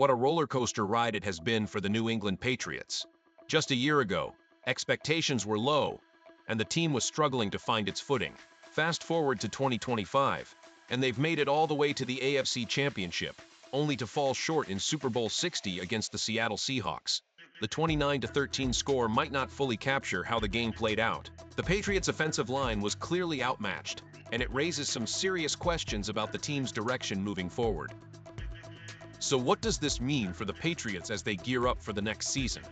What a roller coaster ride it has been for the New England Patriots. Just a year ago, expectations were low, and the team was struggling to find its footing. Fast forward to 2025, and they've made it all the way to the AFC Championship, only to fall short in Super Bowl 60 against the Seattle Seahawks. The 29-13 score might not fully capture how the game played out. The Patriots' offensive line was clearly outmatched, and it raises some serious questions about the team's direction moving forward. So what does this mean for the Patriots as they gear up for the next season?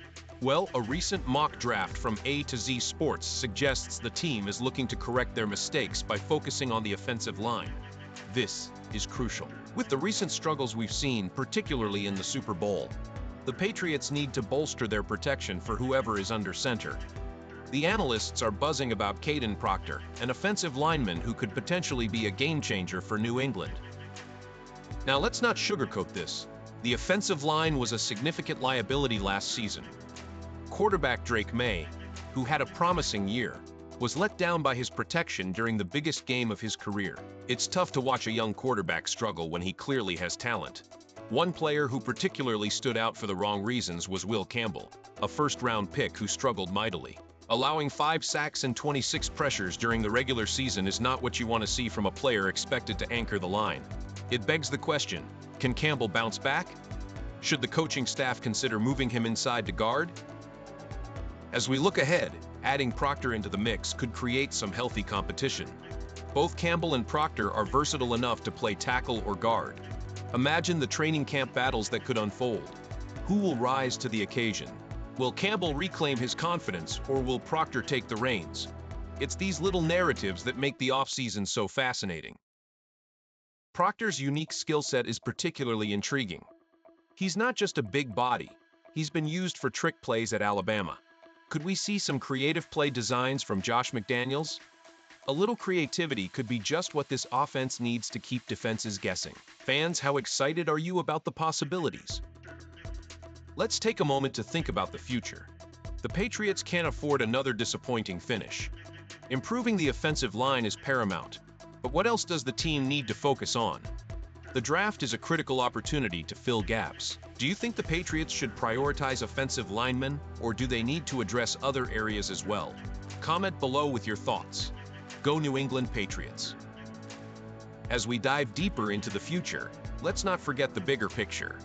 Well, a recent mock draft from A to Z Sports suggests the team is looking to correct their mistakes by focusing on the offensive line. This is crucial. With the recent struggles we've seen, particularly in the Super Bowl, the Patriots need to bolster their protection for whoever is under center. The analysts are buzzing about Caden Proctor, an offensive lineman who could potentially be a game-changer for New England. Now, let's not sugarcoat this. The offensive line was a significant liability last season. Quarterback Drake May, who had a promising year, was let down by his protection during the biggest game of his career. It's tough to watch a young quarterback struggle when he clearly has talent. One player who particularly stood out for the wrong reasons was Will Campbell, a first-round pick who struggled mightily. Allowing 5 sacks and 26 pressures during the regular season is not what you want to see from a player expected to anchor the line. It begs the question, can Campbell bounce back? Should the coaching staff consider moving him inside to guard? As we look ahead, adding Proctor into the mix could create some healthy competition. Both Campbell and Proctor are versatile enough to play tackle or guard. Imagine the training camp battles that could unfold. Who will rise to the occasion? Will Campbell reclaim his confidence, or will Proctor take the reins? It's these little narratives that make the offseason so fascinating. Proctor's unique skill set is particularly intriguing. He's not just a big body. He's been used for trick plays at Alabama. Could we see some creative play designs from Josh McDaniels? A little creativity could be just what this offense needs to keep defenses guessing. Fans, how excited are you about the possibilities? Let's take a moment to think about the future. The Patriots can't afford another disappointing finish. Improving the offensive line is paramount, but what else does the team need to focus on? The draft is a critical opportunity to fill gaps. Do you think the Patriots should prioritize offensive linemen, or do they need to address other areas as well? Comment below with your thoughts. Go New England Patriots! As we dive deeper into the future, let's not forget the bigger picture.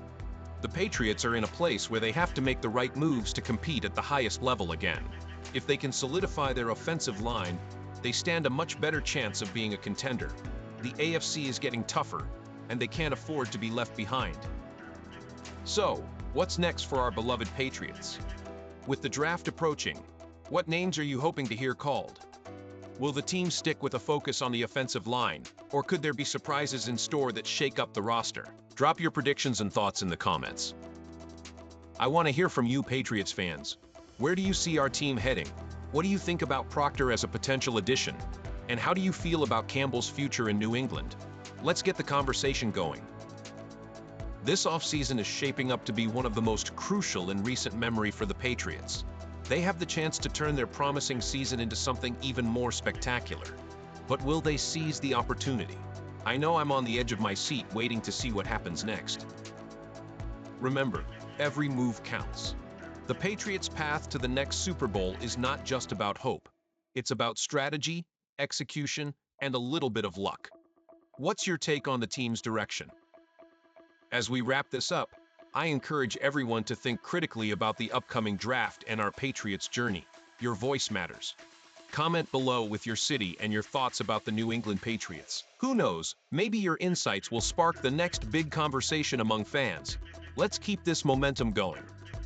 The Patriots are in a place where they have to make the right moves to compete at the highest level again. If they can solidify their offensive line, they stand a much better chance of being a contender. The AFC is getting tougher, and they can't afford to be left behind. So, what's next for our beloved Patriots? With the draft approaching, what names are you hoping to hear called? Will the team stick with a focus on the offensive line, or could there be surprises in store that shake up the roster? Drop your predictions and thoughts in the comments. I want to hear from you, Patriots fans. Where do you see our team heading? What do you think about Proctor as a potential addition? And how do you feel about Campbell's future in New England? Let's get the conversation going. This offseason is shaping up to be one of the most crucial in recent memory for the Patriots. They have the chance to turn their promising season into something even more spectacular. But will they seize the opportunity? I know I'm on the edge of my seat waiting to see what happens next. Remember, every move counts. The Patriots' path to the next Super Bowl is not just about hope. It's about strategy, execution, and a little bit of luck. What's your take on the team's direction? As we wrap this up, I encourage everyone to think critically about the upcoming draft and our Patriots' journey. Your voice matters. Comment below with your city and your thoughts about the New England Patriots. Who knows, maybe your insights will spark the next big conversation among fans. Let's keep this momentum going.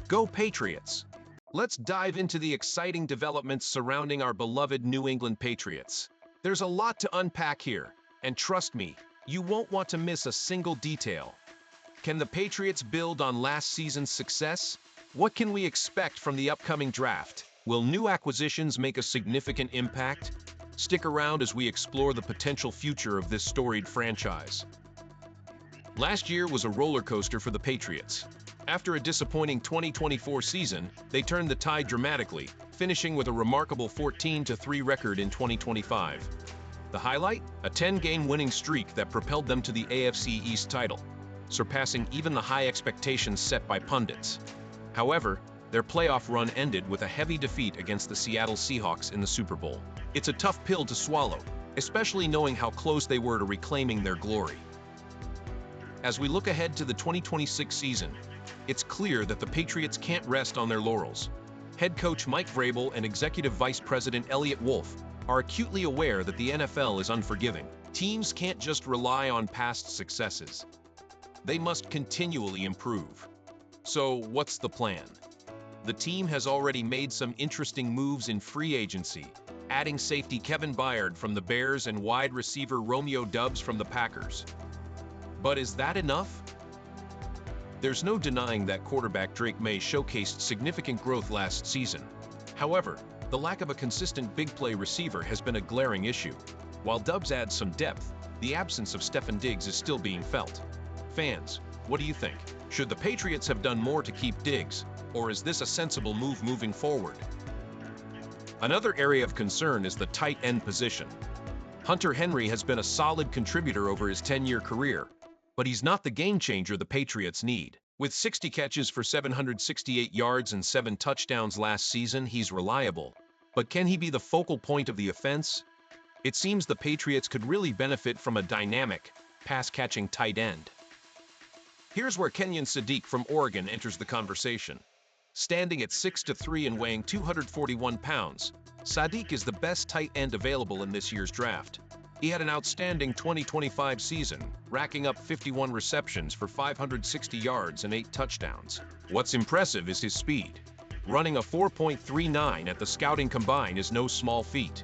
Go Patriots! Let's dive into the exciting developments surrounding our beloved New England Patriots. There's a lot to unpack here, and trust me, you won't want to miss a single detail. Can the Patriots build on last season's success? What can we expect from the upcoming draft? Will new acquisitions make a significant impact? Stick around as we explore the potential future of this storied franchise. Last year was a roller coaster for the Patriots. After a disappointing 2024 season, they turned the tide dramatically, finishing with a remarkable 14-3 record in 2025. The highlight? A 10-game winning streak that propelled them to the AFC East title. surpassing even the high expectations set by pundits. However, their playoff run ended with a heavy defeat against the Seattle Seahawks in the Super Bowl. It's a tough pill to swallow, especially knowing how close they were to reclaiming their glory. As we look ahead to the 2026 season, it's clear that the Patriots can't rest on their laurels. Head coach Mike Vrabel and Executive Vice President Elliott Wolf are acutely aware that the NFL is unforgiving. Teams can't just rely on past successes. They must continually improve. So, what's the plan? The team has already made some interesting moves in free agency, adding safety Kevin Byard from the Bears and wide receiver Romeo Doubs from the Packers. But is that enough? There's no denying that quarterback Drake May showcased significant growth last season. However, the lack of a consistent big play receiver has been a glaring issue. While Doubs adds some depth, the absence of Stefon Diggs is still being felt. Fans, what do you think? Should the Patriots have done more to keep Diggs, or is this a sensible move moving forward? Another area of concern is the tight end position. Hunter Henry has been a solid contributor over his 10-year career, but he's not the game changer the Patriots need. With 60 catches for 768 yards and 7 touchdowns last season, he's reliable. But can he be the focal point of the offense? It seems the Patriots could really benefit from a dynamic, pass-catching tight end. Here's where Kenyon Sadiq from Oregon enters the conversation. Standing at 6'3" and weighing 241 pounds, Sadiq is the best tight end available in this year's draft. He had an outstanding 2025 season, racking up 51 receptions for 560 yards and 8 touchdowns. What's impressive is his speed. Running a 4.39 at the scouting combine is no small feat.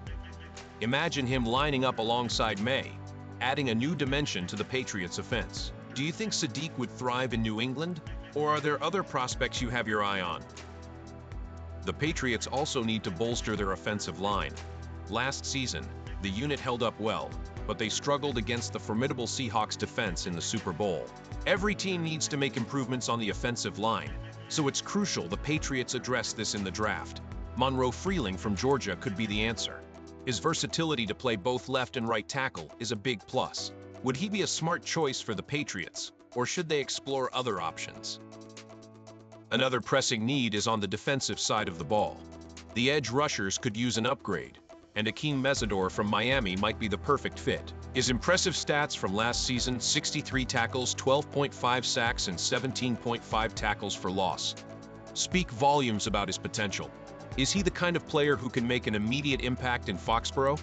Imagine him lining up alongside May, adding a new dimension to the Patriots' offense. Do you think Sadiq would thrive in New England, or are there other prospects you have your eye on? The Patriots also need to bolster their offensive line. Last season, the unit held up well, but they struggled against the formidable Seahawks defense in the Super Bowl. Every team needs to make improvements on the offensive line, so it's crucial the Patriots address this in the draft. Monroe Freeling from Georgia could be the answer. His versatility to play both left and right tackle is a big plus. Would he be a smart choice for the Patriots, or should they explore other options? Another pressing need is on the defensive side of the ball. The edge rushers could use an upgrade, and Akeem Mesidor from Miami might be the perfect fit. His impressive stats from last season, 63 tackles, 12.5 sacks, and 17.5 tackles for loss, speak volumes about his potential. Is he the kind of player who can make an immediate impact in Foxborough?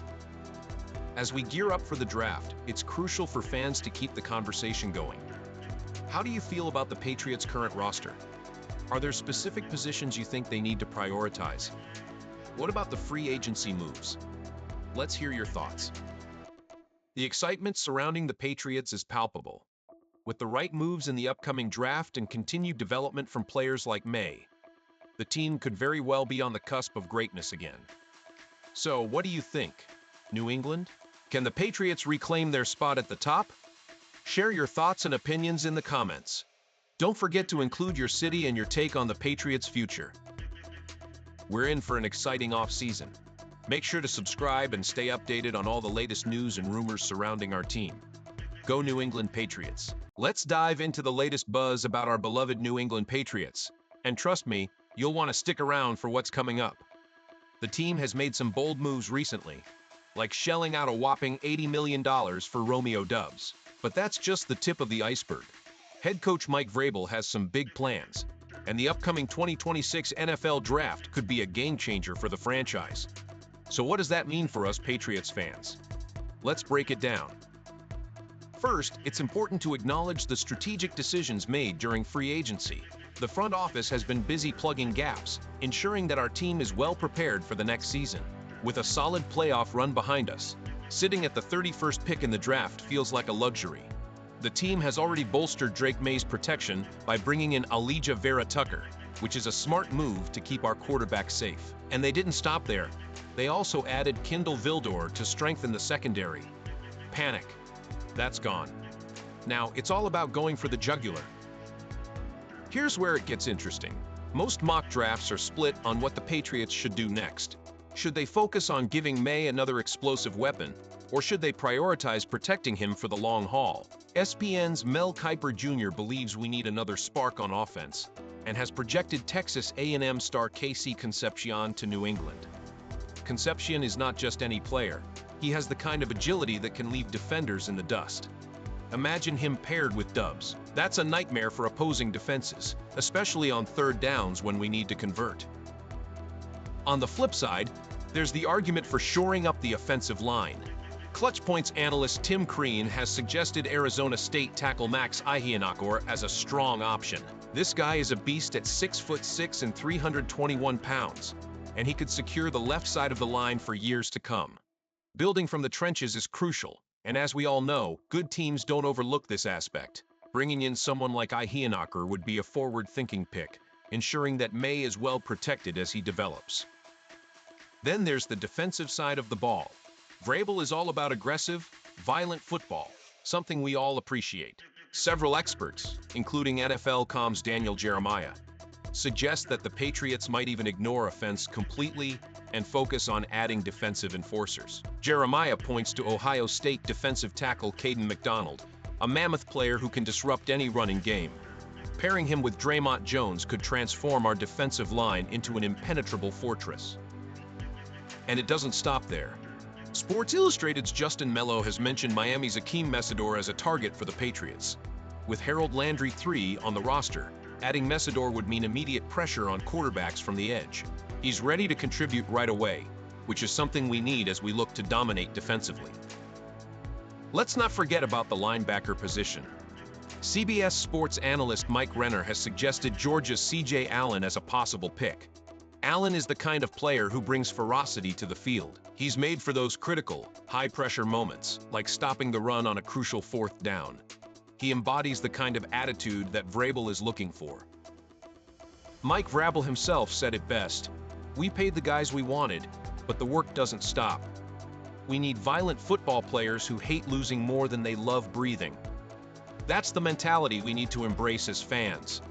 As we gear up for the draft, it's crucial for fans to keep the conversation going. How do you feel about the Patriots' current roster? Are there specific positions you think they need to prioritize? What about the free agency moves? Let's hear your thoughts. The excitement surrounding the Patriots is palpable. With the right moves in the upcoming draft and continued development from players like May, the team could very well be on the cusp of greatness again. So, what do you think? New England? Can the Patriots reclaim their spot at the top? Share your thoughts and opinions in the comments. Don't forget to include your city and your take on the Patriots' future. We're in for an exciting off-season. Make sure to subscribe and stay updated on all the latest news and rumors surrounding our team. Go New England Patriots! Let's dive into the latest buzz about our beloved New England Patriots. And trust me, you'll want to stick around for what's coming up. The team has made some bold moves recently, like shelling out a whopping $80 million for Romeo Doubs. But that's just the tip of the iceberg. Head coach Mike Vrabel has some big plans, and the upcoming 2026 NFL Draft could be a game-changer for the franchise. So what does that mean for us Patriots fans? Let's break it down. First, it's important to acknowledge the strategic decisions made during free agency. The front office has been busy plugging gaps, ensuring that our team is well prepared for the next season. With a solid playoff run behind us, sitting at the 31st pick in the draft feels like a luxury. The team has already bolstered Drake May's protection by bringing in Alijah Vera-Tucker, which is a smart move to keep our quarterback safe. And they didn't stop there. They also added Kindle Vildor to strengthen the secondary. Panic. That's gone. Now, it's all about going for the jugular. Here's where it gets interesting. Most mock drafts are split on what the Patriots should do next. Should they focus on giving May another explosive weapon, or should they prioritize protecting him for the long haul? ESPN's Mel Kiper Jr. believes we need another spark on offense and has projected Texas A&M star Casey Concepcion to New England. Concepcion is not just any player. He has the kind of agility that can leave defenders in the dust. Imagine him paired with Dubs. That's a nightmare for opposing defenses, especially on third downs when we need to convert. On the flip side, there's the argument for shoring up the offensive line. Clutch Points analyst Tim Crean has suggested Arizona State tackle Max Ihianakor as a strong option. This guy is a beast at 6'6" and 321 pounds, and he could secure the left side of the line for years to come. Building from the trenches is crucial, and as we all know, good teams don't overlook this aspect. Bringing in someone like Ihianakor would be a forward-thinking pick, ensuring that May is well protected as he develops. Then there's the defensive side of the ball. Vrabel is all about aggressive, violent football, something we all appreciate. Several experts, including NFL.com's Daniel Jeremiah, suggest that the Patriots might even ignore offense completely and focus on adding defensive enforcers. Jeremiah points to Ohio State defensive tackle Caden McDonald, a mammoth player who can disrupt any running game. Pairing him with Draymond Jones could transform our defensive line into an impenetrable fortress. And it doesn't stop there. Sports Illustrated's Justin Mello has mentioned Miami's Akeem Mesidor as a target for the Patriots. With Harold Landry III on the roster, adding Mesidor would mean immediate pressure on quarterbacks from the edge. He's ready to contribute right away, which is something we need as we look to dominate defensively. Let's not forget about the linebacker position. CBS Sports analyst Mike Renner has suggested Georgia's C.J. Allen as a possible pick. Allen is the kind of player who brings ferocity to the field. He's made for those critical, high-pressure moments, like stopping the run on a crucial fourth down. He embodies the kind of attitude that Vrabel is looking for. Mike Vrabel himself said it best: "We paid the guys we wanted, but the work doesn't stop. We need violent football players who hate losing more than they love breathing." That's the mentality we need to embrace as fans.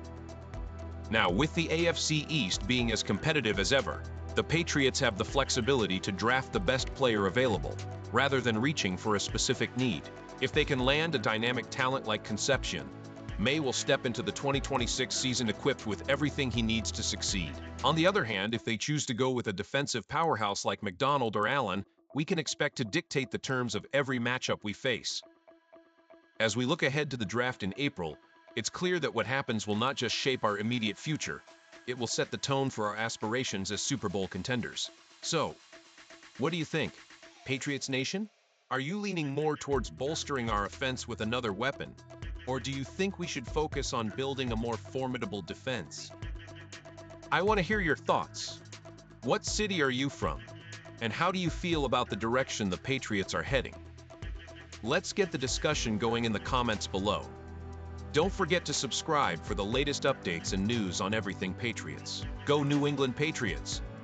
Now, with the AFC East being as competitive as ever, the Patriots have the flexibility to draft the best player available, rather than reaching for a specific need. If they can land a dynamic talent like Concepcion, May will step into the 2026 season equipped with everything he needs to succeed. On the other hand, if they choose to go with a defensive powerhouse like McDonald or Allen, we can expect to dictate the terms of every matchup we face. As we look ahead to the draft in April, it's clear that what happens will not just shape our immediate future, it will set the tone for our aspirations as Super Bowl contenders. So, what do you think, Patriots Nation? Are you leaning more towards bolstering our offense with another weapon? Or do you think we should focus on building a more formidable defense? I want to hear your thoughts. What city are you from? And how do you feel about the direction the Patriots are heading? Let's get the discussion going in the comments below. Don't forget to subscribe for the latest updates and news on everything Patriots. Go New England Patriots!